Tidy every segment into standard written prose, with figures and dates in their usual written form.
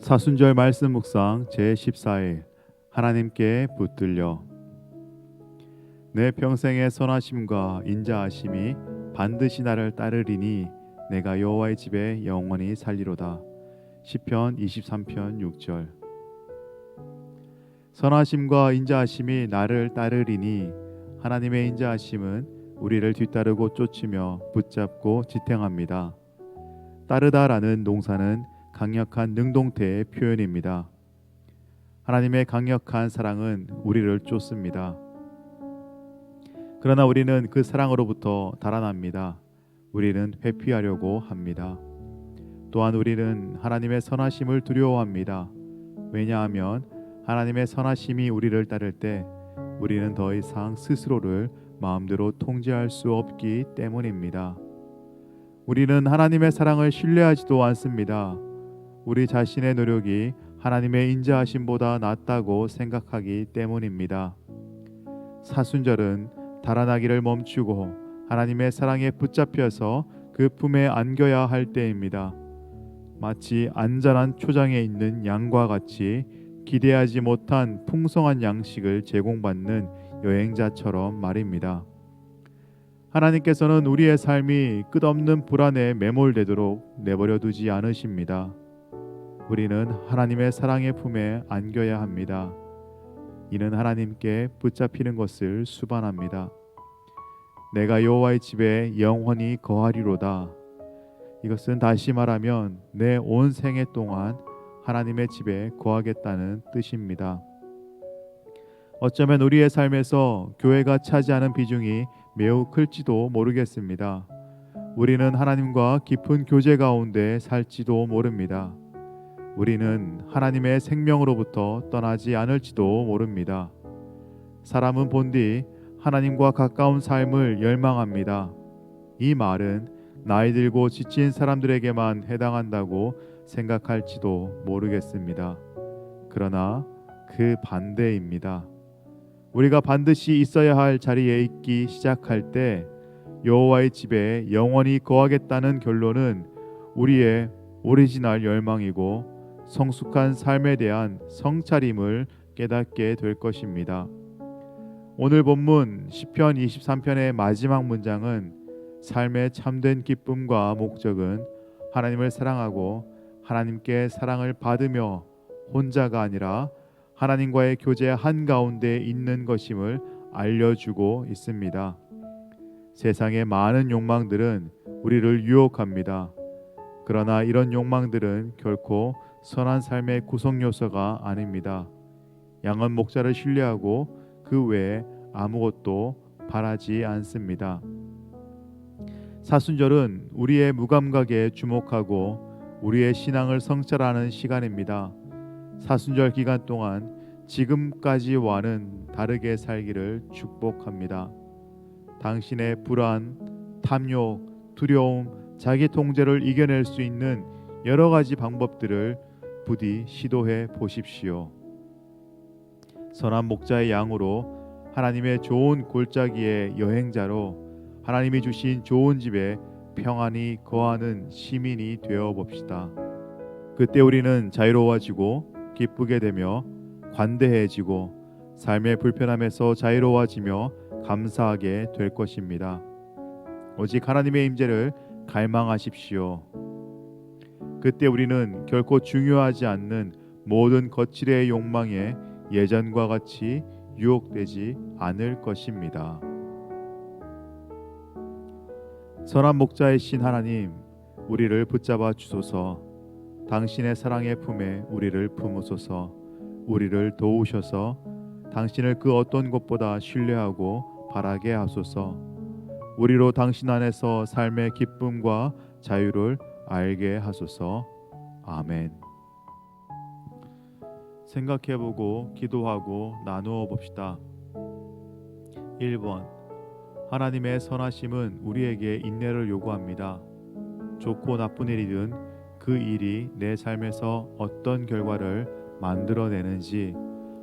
사순절 말씀 묵상 제14일 하나님께 붙들려. 내 평생의 선하심과 인자하심이 반드시 나를 따르리니 내가 여호와의 집에 영원히 살리로다. 시편 23편 6절. 선하심과 인자하심이 나를 따르리니, 하나님의 인자하심은 우리를 뒤따르고 쫓으며 붙잡고 지탱합니다. 따르다라는 동사는 강력한 능동태의 표현입니다. 하나님의 강력한 사랑은 우리를 쫓습니다. 그러나 우리는 그 사랑으로부터 달아납니다. 우리는 회피하려고 합니다. 또한 우리는 하나님의 선하심을 두려워합니다. 왜냐하면 하나님의 선하심이 우리를 따를 때 우리는 더 이상 스스로를 마음대로 통제할 수 없기 때문입니다. 우리는 하나님의 사랑을 신뢰하지도 않습니다. 우리 자신의 노력이 하나님의 인자하심보다 낫다고 생각하기 때문입니다. 사순절은 달아나기를 멈추고 하나님의 사랑에 붙잡혀서 그 품에 안겨야 할 때입니다. 마치 안전한 초장에 있는 양과 같이 기대하지 못한 풍성한 양식을 제공받는 여행자처럼 말입니다. 하나님께서는 우리의 삶이 끝없는 불안에 매몰되도록 내버려 두지 않으십니다. 우리는 하나님의 사랑의 품에 안겨야 합니다. 이는 하나님께 붙잡히는 것을 수반합니다. 내가 여호와의 집에 영원히 거하리로다. 이것은 다시 말하면 내 온 생애 동안 하나님의 집에 거하겠다는 뜻입니다. 어쩌면 우리의 삶에서 교회가 차지하는 비중이 매우 클지도 모르겠습니다. 우리는 하나님과 깊은 교제 가운데 살지도 모릅니다. 우리는 하나님의 생명으로부터 떠나지 않을지도 모릅니다. 사람은 본디 하나님과 가까운 삶을 열망합니다. 이 말은 나이 들고 지친 사람들에게만 해당한다고 생각할지도 모르겠습니다. 그러나 그 반대입니다. 우리가 반드시 있어야 할 자리에 있기 시작할 때 여호와의 집에 영원히 거하겠다는 결론은 우리의 오리지널 열망이고 성숙한 삶에 대한 성찰임을 깨닫게 될 것입니다. 오늘 본문 시편 23편의 마지막 문장은 삶의 참된 기쁨과 목적은 하나님을 사랑하고 하나님께 사랑을 받으며 혼자가 아니라 하나님과의 교제 한가운데 있는 것임을 알려주고 있습니다. 세상의 많은 욕망들은 우리를 유혹합니다. 그러나 이런 욕망들은 결코 선한 삶의 구성 요소가 아닙니다. 양은 목자를 신뢰하고 그 외에 아무것도 바라지 않습니다. 사순절은 우리의 무감각에 주목하고 우리의 신앙을 성찰하는 시간입니다. 사순절 기간 동안 지금까지와는 다르게 살기를 축복합니다. 당신의 불안, 탐욕, 두려움, 자기 통제를 이겨낼 수 있는 여러 가지 방법들을 부디 시도해 보십시오. 선한 목자의 양으로 하나님의 좋은 골짜기의 여행자로 하나님이 주신 좋은 집에 평안히 거하는 시민이 되어 봅시다. 그때 우리는 자유로워지고 기쁘게 되며 관대해지고 삶의 불편함에서 자유로워지며 감사하게 될 것입니다. 오직 하나님의 임재를 갈망하십시오. 그때 우리는 결코 중요하지 않는 모든 거칠의 욕망에 예전과 같이 유혹되지 않을 것입니다. 선한 목자이신 하나님, 우리를 붙잡아 주소서. 당신의 사랑의 품에 우리를 품으소서. 우리를 도우셔서 당신을 그 어떤 것보다 신뢰하고 바라게 하소서. 우리로 당신 안에서 삶의 기쁨과 자유를 알게 하소서. 아멘. 생각해보고 기도하고 나누어 봅시다. 1번. 하나님의 선하심은 우리에게 인내를 요구합니다. 좋고 나쁜 일이든 그 일이 내 삶에서 어떤 결과를 만들어내는지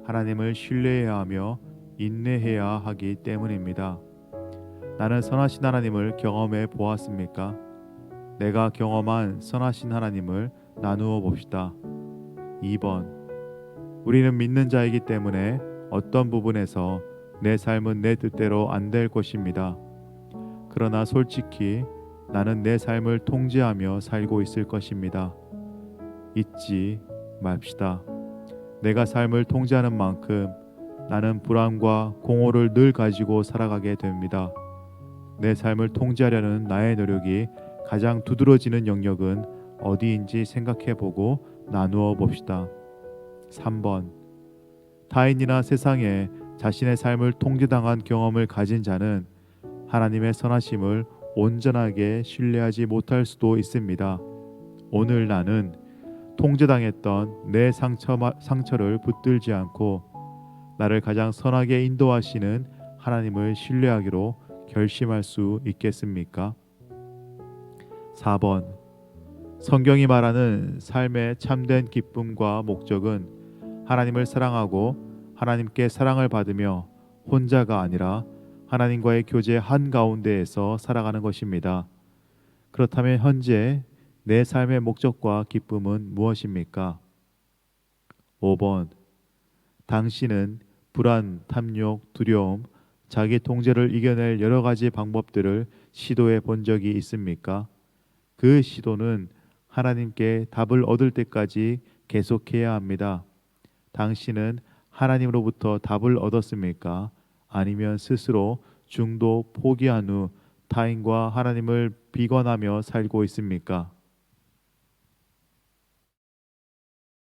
하나님을 신뢰해야 하며 인내해야 하기 때문입니다. 나는 선하신 하나님을 경험해 보았습니까? 내가 경험한 선하신 하나님을 나누어 봅시다. 2번. 우리는 믿는 자이기 때문에 어떤 부분에서 내 삶은 내 뜻대로 안 될 것입니다. 그러나 솔직히 나는 내 삶을 통제하며 살고 있을 것입니다. 잊지 맙시다. 내가 삶을 통제하는 만큼 나는 불안과 공허를 늘 가지고 살아가게 됩니다. 내 삶을 통제하려는 나의 노력이 가장 두드러지는 영역은 어디인지 생각해보고 나누어 봅시다. 3번. 타인이나 세상에 자신의 삶을 통제당한 경험을 가진 자는 하나님의 선하심을 온전하게 신뢰하지 못할 수도 있습니다. 오늘 나는 통제당했던 내 상처를 붙들지 않고 나를 가장 선하게 인도하시는 하나님을 신뢰하기로 결심할 수 있겠습니까? 4번. 성경이 말하는 삶의 참된 기쁨과 목적은 하나님을 사랑하고 하나님께 사랑을 받으며 혼자가 아니라 하나님과의 교제 한가운데에서 살아가는 것입니다. 그렇다면 현재 내 삶의 목적과 기쁨은 무엇입니까? 5번. 당신은 불안, 탐욕, 두려움, 자기 통제를 이겨낼 여러 가지 방법들을 시도해 본 적이 있습니까? 그 시도는 하나님께 답을 얻을 때까지 계속해야 합니다. 당신은 하나님으로부터 답을 얻었습니까? 아니면 스스로 중도 포기한 후 타인과 하나님을 비관하며 살고 있습니까?